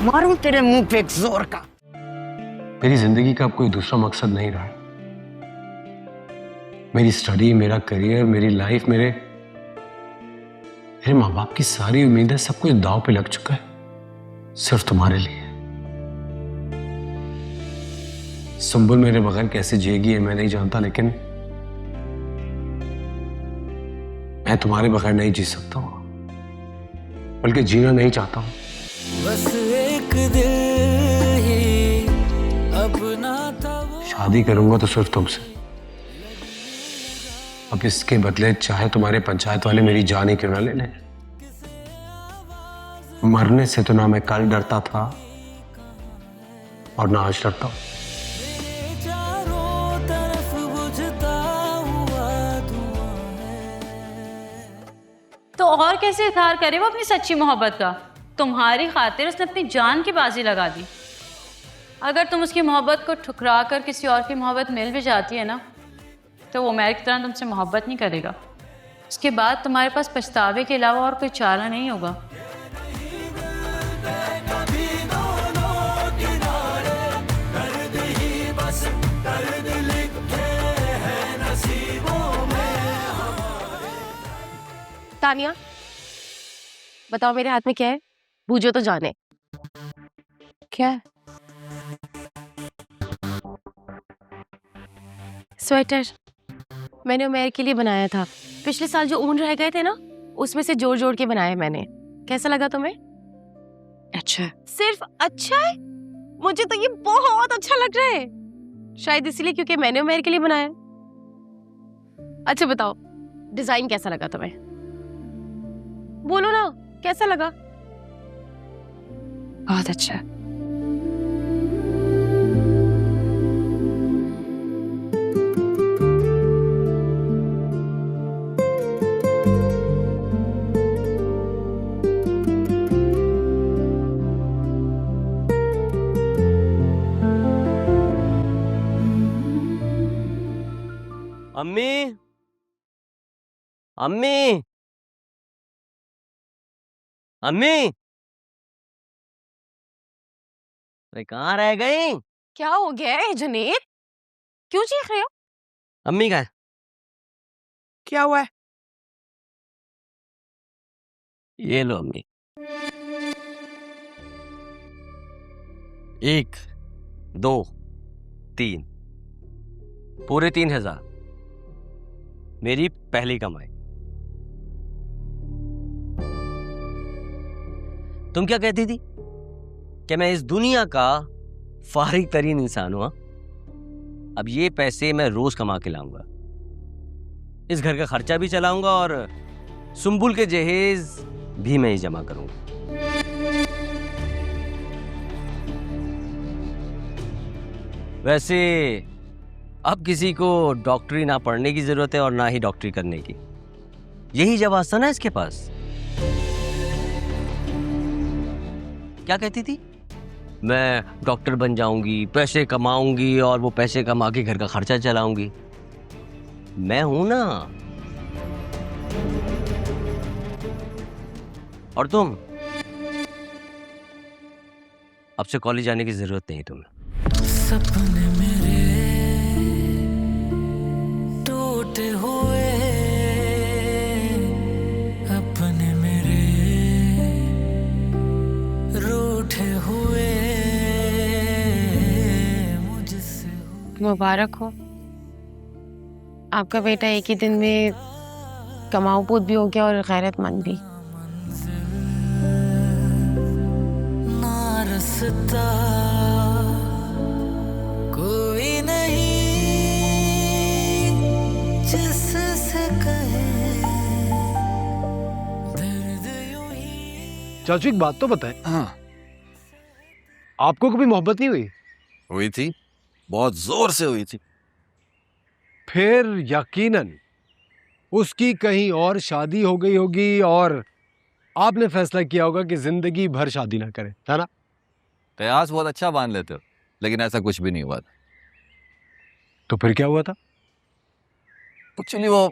मारूं तेरे मुंह पे एक जोर का। मेरी जिंदगी का अब कोई दूसरा मकसद नहीं रहा। मेरी स्टडी, मेरा करियर, मेरी लाइफ, मेरे माँ बाप की सारी उम्मीदें, सब कुछ दांव पे लग चुका है सिर्फ तुम्हारे लिए। सुंबुल मेरे बगैर कैसे जिएगी ये मैं नहीं जानता, लेकिन मैं तुम्हारे बगैर नहीं जी सकता हूं, बल्कि जीना नहीं चाहता हूं। बस एक दिल ही अपना था वो। शादी करूंगा तो सिर्फ तुमसे। अब इसके बदले चाहे तुम्हारे पंचायत वाले मेरी जान ही क्यों ना ले लें। मरने से तो ना मैं कल डरता था और ना आज डरता हूं। चारों तरफ बुझता हुआ धुआं है। तो और कैसे इजहार करे वो अपनी सच्ची मोहब्बत का? तुम्हारी खातिर उसने अपनी जान की बाजी लगा दी। अगर तुम उसकी मोहब्बत को ठुकरा कर किसी और की मोहब्बत मिल भी जाती है ना, तो वो मेरी तरह तुमसे मोहब्बत नहीं करेगा। उसके बाद तुम्हारे पास पछतावे के अलावा और कोई चारा नहीं होगा। तानिया, बताओ मेरे हाथ में क्या है? बूझो तो जाने। क्या है? स्वेटर मैंने उमेर के लिए बनाया था। पिछले साल जो ऊन रह गए थे ना, उसमें से जोड़ जोड़ के बनाया मैंने। कैसा लगा तुम्हें? अच्छा। सिर्फ अच्छा है? मुझे तो ये बहुत अच्छा लग रहा है। शायद इसीलिए क्योंकि मैंने उमेर के लिए बनाया। अच्छा बताओ, डिजाइन कैसा लगा तुम्हें? बोलो ना, कैसा लगा? बहुत अच्छा। अम्मी, अम्मी, अम्मी, अरे कहाँ रह गई? क्या हो गया है जुनेर? क्यों चीख रहे हो? अम्मी कहाँ है? क्या हुआ है? ये लो अम्मी। 1, 2, 3, पूरे 3000 मेरी पहली कमाई। तुम क्या कहती थी कि मैं इस दुनिया का फारिग तरीन इंसान हूं? अब ये पैसे मैं रोज कमा के लाऊंगा, इस घर का खर्चा भी चलाऊंगा और सुंबुल के जहेज भी मैं ही जमा करूंगा। वैसे अब किसी को डॉक्टरी ना पढ़ने की जरूरत है और ना ही डॉक्टरी करने की। यही जवाब था ना इसके पास। क्या कहती थी? मैं डॉक्टर बन जाऊंगी, पैसे कमाऊंगी और वो पैसे कमा के घर का खर्चा चलाऊंगी। मैं हूं ना। और तुम? अब से कॉलेज जाने की जरूरत नहीं तुम्हें। सपने मेरे टूटे हुए, अपने मेरे रूठे हुए, मुझसे मुबारक हो, आपका बेटा एक ही दिन में कमाऊ पूत भी हो गया और गैरतमंद भी। ना रसता कोई नहीं जिससे कहे दर्द यूं ही। चाचू एक बात तो बताएं, हाँ, आपको कभी मोहब्बत नहीं हुई? हुई थी, बहुत जोर से हुई थी। फिर यकीनन उसकी कहीं और शादी हो गई होगी और आपने फैसला किया होगा कि जिंदगी भर शादी ना करें, है ना? कयास बहुत अच्छा बांध लेते हो, लेकिन ऐसा कुछ भी नहीं हुआ था। तो फिर क्या हुआ था? एक्चुअली वो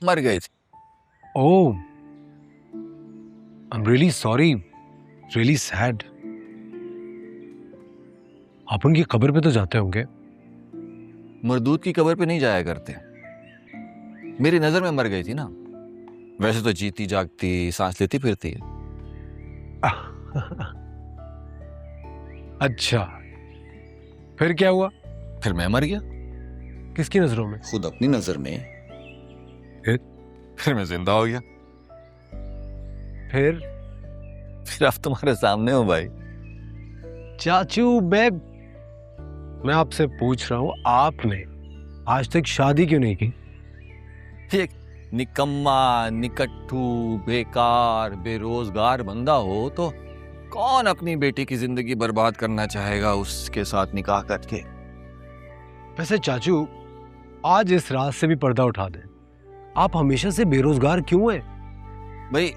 मर गई थी। Oh, I am really sorry, really sad. आप उनकी कब्र पे तो जाते होंगे? मरदूद की कब्र पे नहीं जाया करते। मेरी नजर में मर गई थी ना। वैसे तो जीती जागती सांस लेती फिरती है। अच्छा, फिर क्या हुआ? फिर मैं मर गया किसकी नजरों में? खुद अपनी नजर में। फिर मैं जिंदा हो गया। फिर अब तुम्हारे सामने हूं भाई। चाचू, मैं आपसे पूछ रहा हूं, आपने आज तक शादी क्यों नहीं की? एक निकम्मा, निकट्ठू, बेकार, बेरोजगार बंदा हो तो कौन अपनी बेटी की जिंदगी बर्बाद करना चाहेगा उसके साथ निकाह करके। वैसे चाचू, आज इस रात से भी पर्दा उठा दें। आप हमेशा से बेरोजगार क्यों हैं? भाई,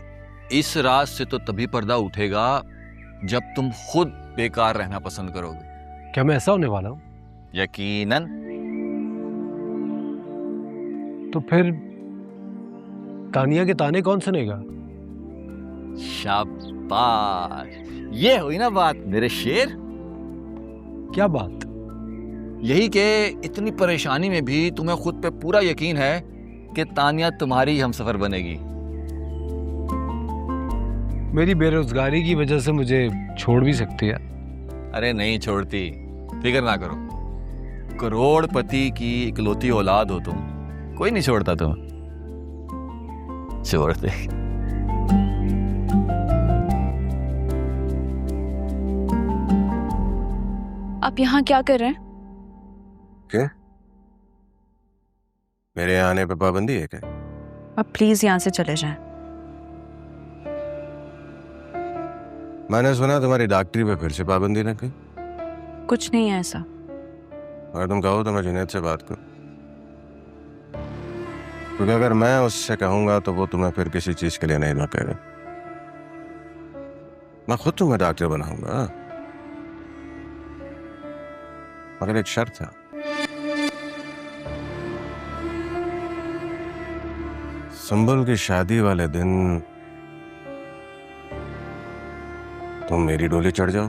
इस रात से तो तभी पर्दा उठेगा जब तुम खुद बेकार रहना पसंद करोगे। क्या मैं ऐसा होने वाला हूं? यकीनन। तो फिर तानिया के ताने कौन सुनेगा? शाबाश, ये हुई ना बात मेरे शेर। क्या बात? यही कि इतनी परेशानी में भी तुम्हें खुद पे पूरा यकीन है कि तानिया तुम्हारी हमसफर बनेगी। मेरी बेरोजगारी की वजह से मुझे छोड़ भी सकती है। अरे नहीं छोड़ती, फिक्र ना करो। करोड़पति की इकलौती औलाद हो तुम, कोई नहीं छोड़ता तुम। छोड़ दे। आप यहाँ क्या कर रहे हैं? क्या? मेरे यहाँ आने पे पाबंदी है क्या? आप प्लीज यहाँ से चले जाएं। मैंने सुना तुम्हारी डॉक्टरी पे फिर से पाबंदी लग गई। कुछ नहीं है ऐसा। अगर तुम कहो तो मैं जुनैद से बात करूं, क्योंकि अगर मैं उससे कहूंगा तो वो तुम्हें फिर किसी चीज के लिए नहीं रोकेगा। मैं खुद तुम्हें डॉक्टर बनाऊंगा, मगर एक शर्त है। संबल की शादी वाले दिन तुम मेरी डोली चढ़ जाओ।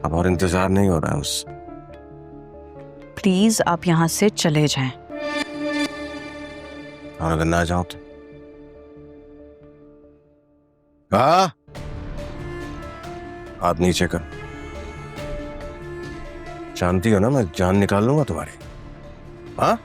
अब और इंतजार नहीं हो रहा है मुझसे। प्लीज आप यहाँ से चले जाएं। और अगर ना जाऊं तो? हाँ, हाथ नीचे कर। जानती हो ना मैं जान निकाल लूंगा तुम्हारी। हाँ?